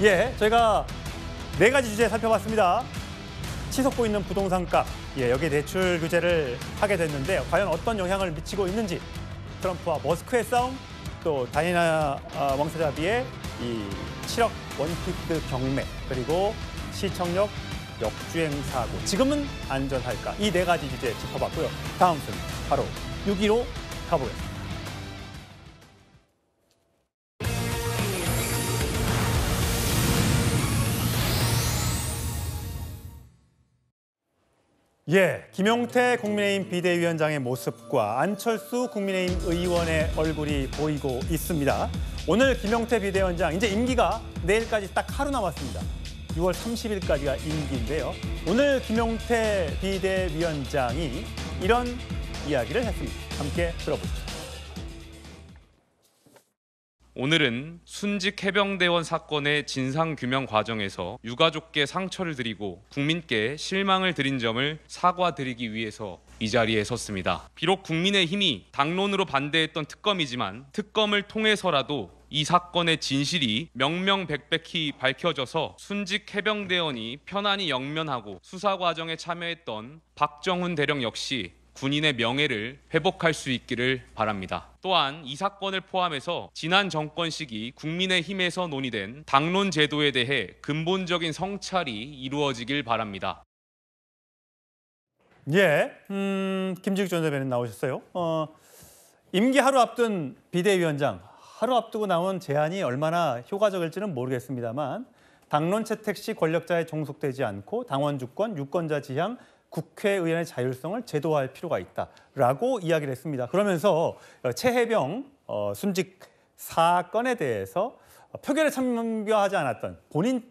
예, 저희가 4가지 주제 살펴봤습니다. 치솟고 있는 부동산값, 여기에 대출 규제를 하게 됐는데 과연 어떤 영향을 미치고 있는지, 트럼프와 머스크의 싸움, 또 다이애나 왕세자비의 이 7억 원피트 경매, 그리고 시청역 역주행 사고, 지금은 안전할까? 이 4가지 주제 짚어봤고요. 다음 순위 바로 6위로 가보겠습니다. 김용태 국민의힘 비대위원장의 모습과 안철수 국민의힘 의원의 얼굴이 보이고 있습니다. 오늘 김용태 비대위원장, 이제 임기가 내일까지 딱 하루 남았습니다. 6월 30일까지가 임기인데요. 오늘 김용태 비대위원장이 이런 이야기를 했습니다. 함께 들어보시죠. 오늘은 순직 해병대원 사건의 진상규명 과정에서 유가족께 상처를 드리고 국민께 실망을 드린 점을 사과드리기 위해서 이 자리에 섰습니다. 비록 국민의힘이 당론으로 반대했던 특검이지만 특검을 통해서라도 이 사건의 진실이 명명백백히 밝혀져서 순직 해병대원이 편안히 영면하고 수사 과정에 참여했던 박정훈 대령 역시 군인의 명예를 회복할 수 있기를 바랍니다. 또한 이 사건을 포함해서 지난 정권 시기 국민의힘에서 논의된 당론 제도에 대해 근본적인 성찰이 이루어지길 바랍니다. 김지욱 전 대변인 나오셨어요. 임기 하루 앞둔 비대위원장, 하루 앞두고 나온 제안이 얼마나 효과적일지는 모르겠습니다만 당론 채택 시 권력자에 종속되지 않고 당원 주권, 유권자 지향, 국회의원의 자율성을 제도화할 필요가 있다라고 이야기를 했습니다. 그러면서 최해병 순직 사건에 대해서 표결에 참여하지 않았던 본인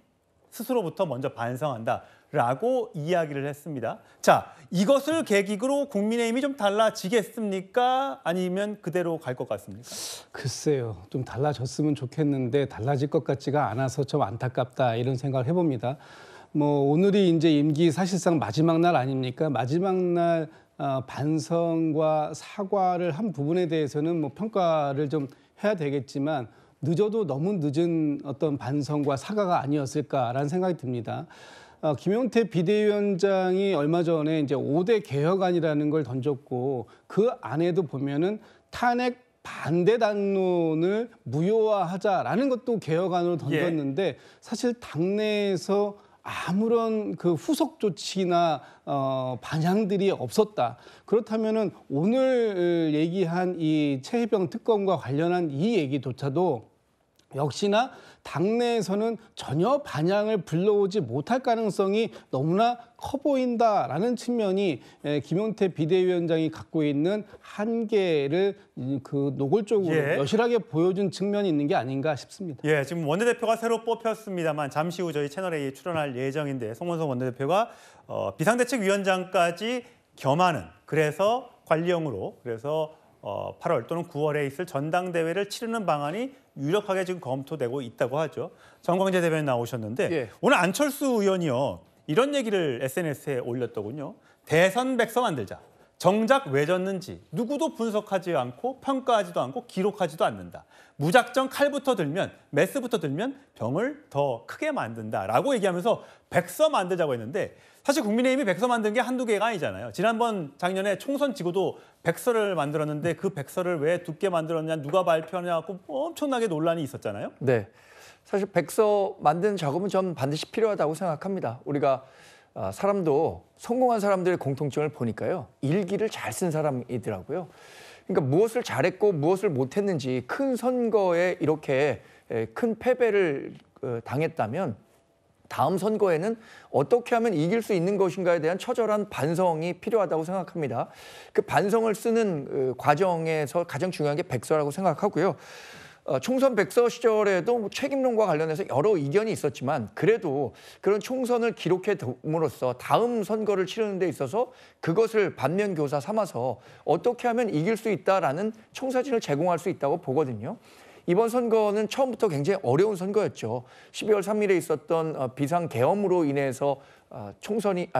스스로부터 먼저 반성한다라고 이야기를 했습니다. 자, 이것을 계기로 국민의힘이 좀 달라지겠습니까? 아니면 그대로 갈 것 같습니까? 글쎄요, 좀 달라졌으면 좋겠는데 달라질 것 같지가 않아서 좀 안타깝다, 이런 생각을 해봅니다. 오늘이 이제 임기 사실상 마지막 날 아닙니까? 마지막 날 반성과 사과를 한 부분에 대해서는 평가를 좀 해야 되겠지만 늦어도 너무 늦은 어떤 반성과 사과가 아니었을까라는 생각이 듭니다. 김용태 비대위원장이 얼마 전에 이제 5대 개혁안이라는 걸 던졌고 그 안에도 보면은 탄핵 반대 당론을 무효화하자라는 것도 개혁안으로 던졌는데 사실 당내에서 아무런 그 후속 조치나 반향들이 없었다. 그렇다면은 오늘 얘기한 이 최해병 특검과 관련한 이 얘기조차도 역시나 당내에서는 전혀 반향을 불러오지 못할 가능성이 너무나 커 보인다라는 측면이 김용태 비대위원장이 갖고 있는 한계를 그 노골적으로 여실하게 보여준 측면이 있는 게 아닌가 싶습니다. 지금 원내대표가 새로 뽑혔습니다만 잠시 후 저희 채널에 출연할 예정인데 송원석 원내대표가 비상대책위원장까지 겸하는, 그래서 관리형으로, 그래서 8월 또는 9월에 있을 전당대회를 치르는 방안이 유력하게 지금 검토되고 있다고 하죠. 정광재 대변인 나오셨는데 오늘 안철수 의원이요, 이런 얘기를 SNS에 올렸더군요. 대선 백서 만들자. 정작 왜 졌는지 누구도 분석하지 않고 평가하지도 않고 기록하지도 않는다. 무작정 칼부터 들면, 메스부터 들면 병을 더 크게 만든다라고 얘기하면서 백서 만들자고 했는데 사실 국민의힘이 백서 만든 게 한두 개가 아니잖아요. 지난번 작년에 총선 지고도 백서를 만들었는데 그 백서를 왜 두께 만들었냐, 누가 발표하냐고 엄청나게 논란이 있었잖아요. 네, 사실 백서 만드는 작업은 전 반드시 필요하다고 생각합니다. 우리가 사람도 성공한 사람들의 공통점을 보니까요, 일기를 잘 쓴 사람이더라고요. 그러니까 무엇을 잘했고 무엇을 못했는지, 큰 선거에 이렇게 큰 패배를 당했다면 다음 선거에는 어떻게 하면 이길 수 있는 것인가에 대한 처절한 반성이 필요하다고 생각합니다. 그 반성을 쓰는 과정에서 가장 중요한 게 백서라고 생각하고요. 총선 백서 시절에도 책임론과 관련해서 여러 이견이 있었지만 그래도 그런 총선을 기록해 둠으로써 다음 선거를 치르는 데 있어서 그것을 반면교사 삼아서 어떻게 하면 이길 수 있다라는 청사진을 제공할 수 있다고 보거든요. 이번 선거는 처음부터 굉장히 어려운 선거였죠. 12월 3일에 있었던 비상계엄으로 인해서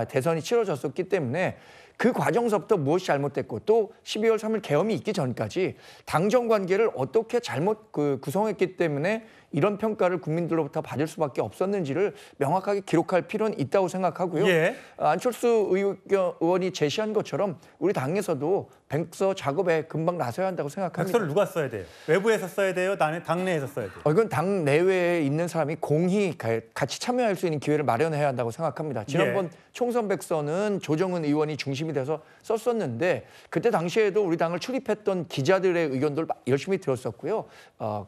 대선이 치러졌었기 때문에 그 과정서부터 무엇이 잘못됐고 또 12월 3일 계엄이 있기 전까지 당정 관계를 어떻게 잘못 구성했기 때문에 이런 평가를 국민들로부터 받을 수밖에 없었는지를 명확하게 기록할 필요는 있다고 생각하고요. 예. 안철수 의원이 제시한 것처럼 우리 당에서도 백서 작업에 금방 나서야 한다고 생각합니다. 백서를 누가 써야 돼요? 외부에서 써야 돼요? 당내에서 써야 돼요? 이건 당 내외에 있는 사람이 공히 같이 참여할 수 있는 기회를 마련해야 한다고 생각합니다. 지난번 총선 백서는 조정은 의원이 중심이 돼서 썼었는데 그때 당시에도 우리 당을 출입했던 기자들의 의견들 열심히 들었었고요.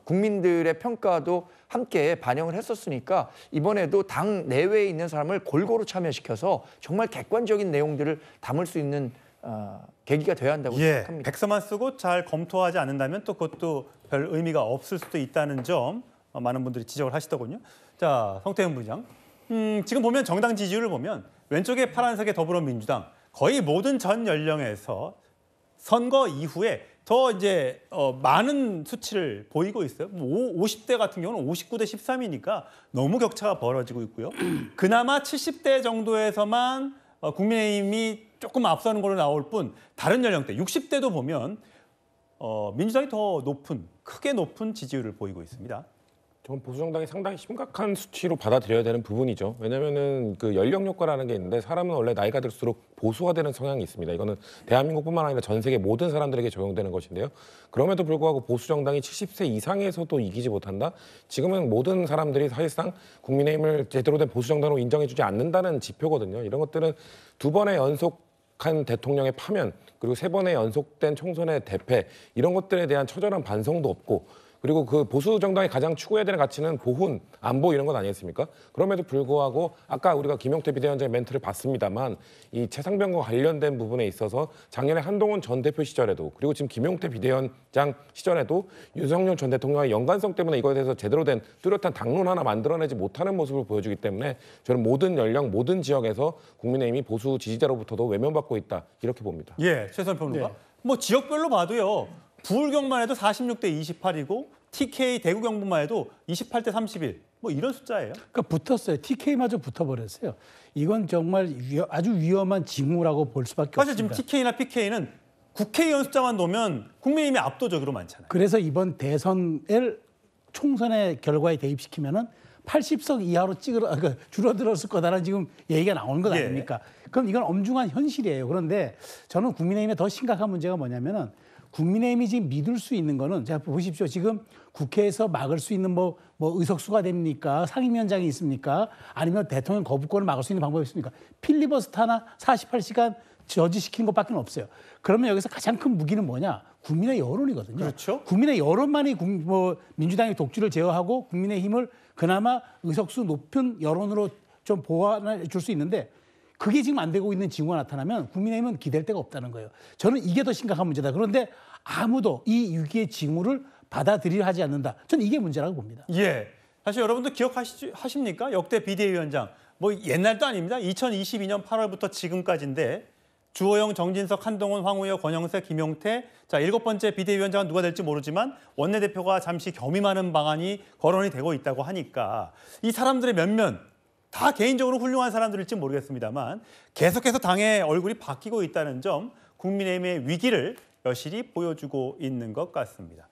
국민들의 평가도 함께 반영을 했었으니까 이번에도 당 내외에 있는 사람을 골고루 참여시켜서 정말 객관적인 내용들을 담을 수 있는 계기가 돼야 한다고 생각합니다. 백서만 쓰고 잘 검토하지 않는다면 또 그것도 별 의미가 없을 수도 있다는 점 많은 분들이 지적을 하시더군요. 자, 성태현 부장. 지금 보면 정당 지지율을 보면 왼쪽에 파란색의 더불어민주당 거의 모든 전 연령에서 선거 이후에 더 이제 많은 수치를 보이고 있어요. 50대 같은 경우는 59대 13이니까 너무 격차가 벌어지고 있고요. 그나마 70대 정도에서만 국민의힘이 조금 앞서는 걸로 나올 뿐 다른 연령대 60대도 보면 민주당이 더 크게 높은 지지율을 보이고 있습니다. 전 보수정당이 상당히 심각한 수치로 받아들여야 되는 부분이죠. 왜냐하면은 그 연령 효과라는 게 있는데 사람은 원래 나이가 들수록 보수화되는 성향이 있습니다. 이거는 대한민국뿐만 아니라 전 세계 모든 사람들에게 적용되는 것인데요. 그럼에도 불구하고 보수정당이 70세 이상에서도 이기지 못한다? 지금은 모든 사람들이 사실상 국민의힘을 제대로 된 보수정당으로 인정해주지 않는다는 지표거든요. 이런 것들은 두 번의 연속한 대통령의 파면 그리고 세 번의 연속된 총선의 대패 이런 것들에 대한 처절한 반성도 없고 그리고 그 보수 정당이 가장 추구해야 되는 가치는 보훈, 안보 이런 것 아니겠습니까? 그럼에도 불구하고 아까 우리가 김용태 비대위원장의 멘트를 봤습니다만 이 최상병과 관련된 부분에 있어서 작년에 한동훈 전 대표 시절에도 그리고 지금 김용태 비대위원장 시절에도 윤석열 전 대통령의 연관성 때문에 이거에 대해서 제대로 된 뚜렷한 당론 하나 만들어내지 못하는 모습을 보여주기 때문에 저는 모든 연령, 모든 지역에서 국민의힘이 보수 지지자로부터도 외면받고 있다 이렇게 봅니다. 예, 최선 평론가. 뭐 지역별로 봐도요. 부울경만 해도 46대 28이고 TK 대구 경북만 해도 28대 31. 뭐 이런 숫자예요. 그러니까 붙었어요. TK마저 붙어버렸어요. 이건 정말 아주 위험한 징후라고 볼 수밖에 사실 없습니다. 지금 TK나 PK는 국회의원 숫자만 놓으면 국민의힘이 압도적으로 많잖아요. 그래서 이번 대선을 총선의 결과에 대입시키면은 80석 이하로 줄어들었을 거다라는 지금 얘기가 나오는 것 아닙니까? 그럼 이건 엄중한 현실이에요. 그런데 저는 국민의힘의 더 심각한 문제가 뭐냐면은 국민의힘이 지금 믿을 수 있는 거는 자 보십시오. 지금 국회에서 막을 수 있는 뭐 의석수가 됩니까? 상임위원장이 있습니까? 아니면 대통령 거부권을 막을 수 있는 방법이 있습니까? 필리버스터나 48시간 저지시키는 것밖에 없어요. 그러면 여기서 가장 큰 무기는 뭐냐? 국민의 여론이거든요. 그렇죠. 국민의 여론만이 민주당의 독주를 제어하고 국민의힘을 그나마 의석수 높은 여론으로 좀 보완해 줄 수 있는데 그게 지금 안 되고 있는 징후가 나타나면 국민의힘은 기댈 데가 없다는 거예요. 저는 이게 더 심각한 문제다. 그런데 아무도 이 위기의 징후를 받아들이려 하지 않는다. 저는 이게 문제라고 봅니다. 예. 사실 여러분들 기억하십니까? 역대 비대위원장. 뭐 옛날도 아닙니다. 2022년 8월부터 지금까지인데 주호영, 정진석, 한동훈, 황우여, 권영세, 김용태. 자, 7번째 비대위원장은 누가 될지 모르지만 원내대표가 잠시 겸임하는 방안이 거론이 되고 있다고 하니까 이 사람들의 면면 다 개인적으로 훌륭한 사람들일지 모르겠습니다만 계속해서 당의 얼굴이 바뀌고 있다는 점 국민의힘의 위기를 여실히 보여주고 있는 것 같습니다.